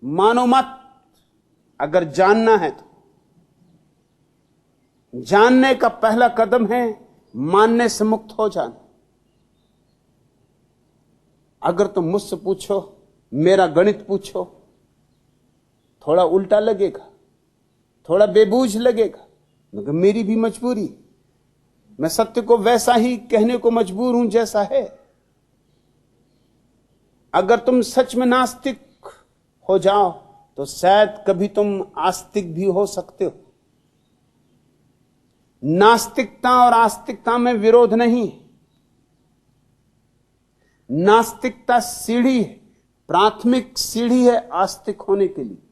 मानो मत। अगर जानना है तो जानने का पहला कदम है मानने से मुक्त हो जाना। अगर तुम मुझसे पूछो, मेरा गणित पूछो, थोड़ा उल्टा लगेगा, थोड़ा बेबूझ लगेगा, मगर मेरी भी मजबूरी, मैं सत्य को वैसा ही कहने को मजबूर हूं जैसा है। अगर तुम सच में नास्तिक हो जाओ तो शायद कभी तुम आस्तिक भी हो सकते हो। नास्तिकता और आस्तिकता में विरोध नहीं है। नास्तिकता सीढ़ी है, प्राथमिक सीढ़ी है आस्तिक होने के लिए।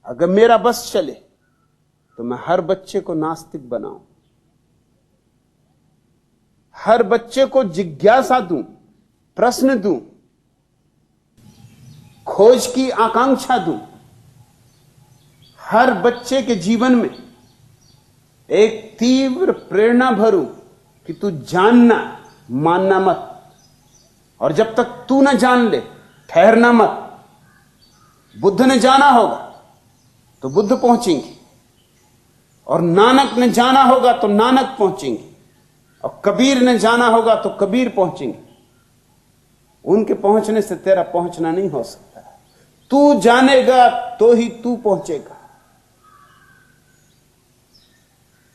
अगर मेरा बस चले तो मैं हर बच्चे को नास्तिक बनाऊं, हर बच्चे को जिज्ञासा दूं, प्रश्न दूं, खोज की आकांक्षा दूं, हर बच्चे के जीवन में एक तीव्र प्रेरणा भरूं कि तू जानना, मानना मत, और जब तक तू न जान ले ठहरना मत। बुद्ध ने जाना होगा तो बुद्ध पहुंचेंगे, और नानक ने जाना होगा तो नानक पहुंचेंगे, और कबीर ने जाना होगा तो कबीर पहुंचेंगे। उनके पहुंचने से तेरा पहुंचना नहीं हो सकता। तू जानेगा तो ही तू पहुंचेगा।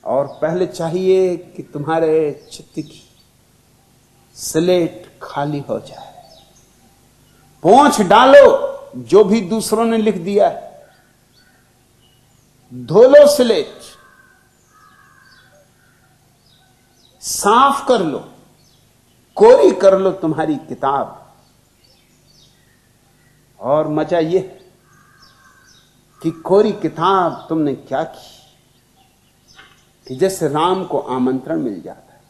और पहले चाहिए कि तुम्हारे चित्त की स्लेट खाली हो जाए। पोंछ डालो जो भी दूसरों ने लिख दिया है, धो लो स्लेट, साफ कर लो, कोरी कर लो तुम्हारी किताब। और मजा यह है कि कोरी किताब तुमने क्या की कि जैसे राम को आमंत्रण मिल जाता है।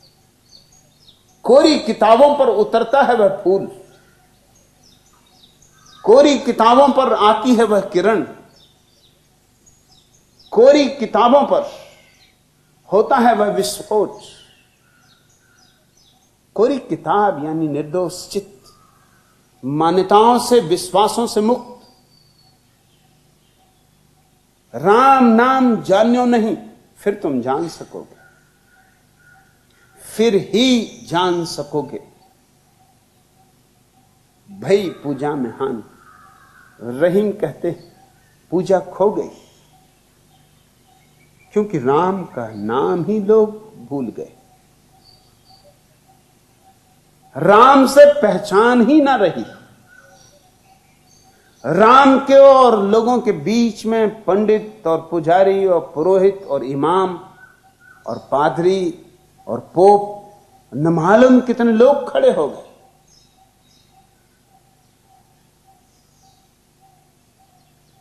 कोरी किताबों पर उतरता है वह फूल, कोरी किताबों पर आती है वह किरण, कोरी किताबों पर होता है वह विस्फोट। कोरी किताब यानी निर्दोष चित्त, मान्यताओं से, विश्वासों से मुक्त। राम नाम जानियो नहीं, फिर तुम जान सकोगे, फिर ही जान सकोगे। भई पूजा में हानि, रहीम कहते पूजा खो गई, क्योंकि राम का नाम ही लोग भूल गए। राम से पहचान ही ना रही। राम के और लोगों के बीच में पंडित और पुजारी और पुरोहित और इमाम और पादरी और पोप न मालूम कितने लोग खड़े हो गए।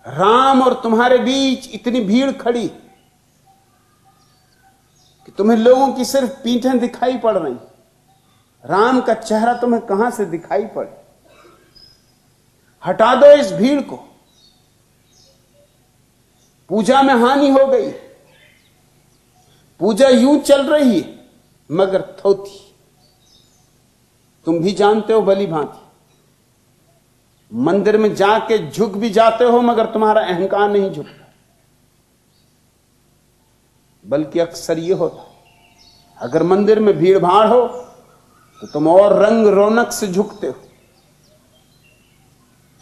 राम और तुम्हारे बीच इतनी भीड़ खड़ी कि तुम्हें लोगों की सिर्फ पीठें दिखाई पड़ रही, राम का चेहरा तुम्हें कहां से दिखाई पड़े। हटा दो इस भीड़ को। पूजा में हानि हो गई। पूजा यूं चल रही है मगर थोथी। तुम भी जानते हो भली भांति। मंदिर में जाके झुक भी जाते हो मगर तुम्हारा अहंकार नहीं झुकता, बल्कि अक्सर यह होता अगर मंदिर में भीड़ भाड़ हो तो तुम और रंग रौनक से झुकते हो,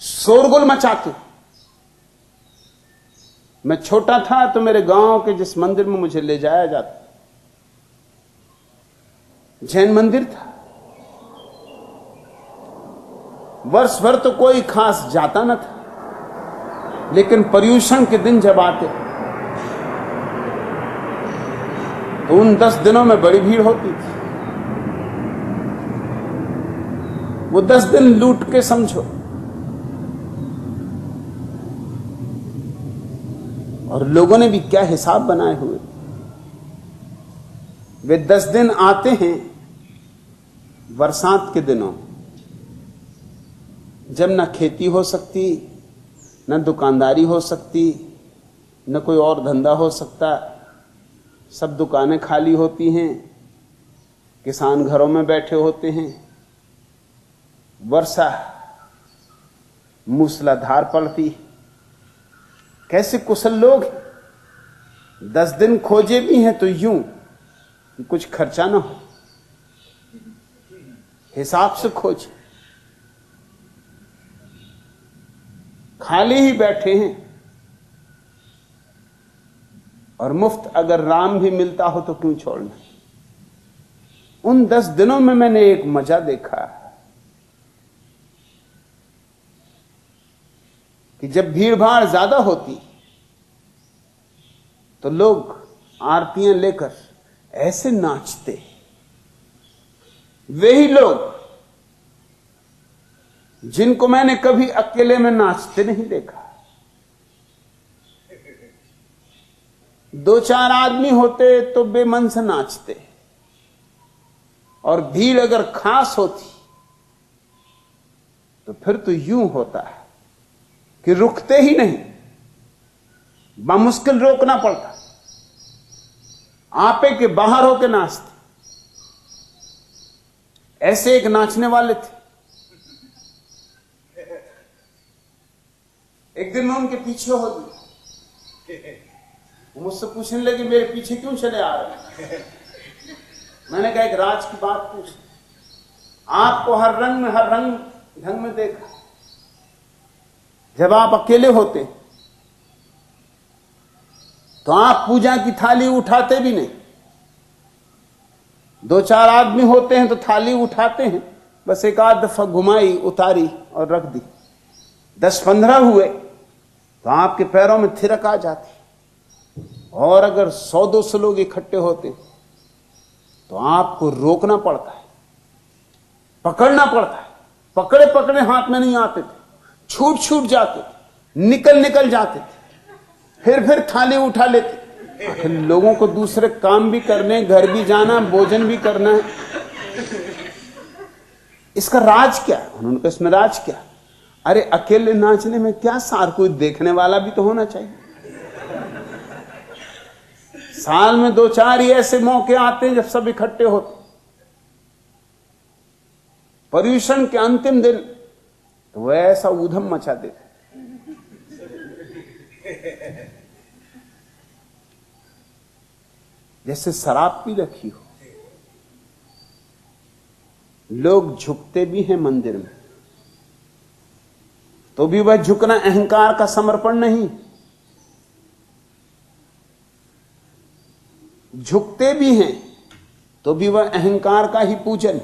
शोरगुल मचाते हो। मैं छोटा था तो मेरे गांव के जिस मंदिर में मुझे ले जाया जाता, जैन मंदिर था। वर्ष भर तो कोई खास जाता न था, लेकिन पर्यूषण के दिन जब आते तो उन 10 दिनों में बड़ी भीड़ होती थी। वो 10 दिन लूट के समझो। और लोगों ने भी क्या हिसाब बनाए हुए। वे 10 दिन आते हैं बरसात के दिनों, जब न खेती हो सकती, न दुकानदारी हो सकती, न कोई और धंधा हो सकता, सब दुकानें खाली होती हैं, किसान घरों में बैठे होते हैं। वर्षा मूसलाधार पड़ती। कैसे कुशल लोग हैं। 10 दिन खोजे भी हैं तो यूं कि कुछ खर्चा ना हो, हिसाब से खोजे। खाली ही बैठे हैं और मुफ्त अगर राम भी मिलता हो तो क्यों छोड़ना। उन 10 दिनों में मैंने एक मजा देखा कि जब भीड़ भाड़ ज्यादा होती तो लोग आरतियां लेकर ऐसे नाचते। वे ही लोग जिनको मैंने कभी अकेले में नाचते नहीं देखा। 2-4 आदमी होते तो बेमन से नाचते, और भीड़ अगर खास होती तो फिर तो यूं होता है कि रुकते ही नहीं, बामुश्किल रोकना पड़ता, आपे के बाहर होकर नाचते। ऐसे एक नाचने वाले थे। एक दिन मैं उनके पीछे हो गया, वो मुझसे पूछने लगे मेरे पीछे क्यों चले आ रहे। मैंने कहा एक राज की बात पूछ। आपको हर रंग ढंग में देखा। जब आप अकेले होते तो आप पूजा की थाली उठाते भी नहीं। 2-4 आदमी होते हैं तो थाली उठाते हैं, बस एक आध दफा घुमाई, उतारी और रख दी। 10-15 हुए तो आपके पैरों में थिरक आ जाती। और अगर 100-200 लोग इकट्ठे होते तो आपको रोकना पड़ता है, पकड़ना पड़ता है। पकड़े पकड़े हाथ में नहीं आते थे, छूट जाते थे, निकल जाते थे, फिर थाली उठा लेते। आखिर लोगों को दूसरे काम भी करने, घर भी जाना, भोजन भी करना है। इसका राज क्या है? उन्होंने कहा इसमें राज क्या? अरे अकेले नाचने में क्या सार, कोई देखने वाला भी तो होना चाहिए। साल में 2-4 ही ऐसे मौके आते हैं जब सब इकट्ठे होते। पर्यूषण के अंतिम दिन तो वह ऐसा ऊधम मचा देते जैसे शराब पी रखी हो। लोग झुकते भी हैं मंदिर में, तो भी वह झुकना अहंकार का समर्पण नहीं। झुकते भी हैं तो भी वह अहंकार का ही पूजन।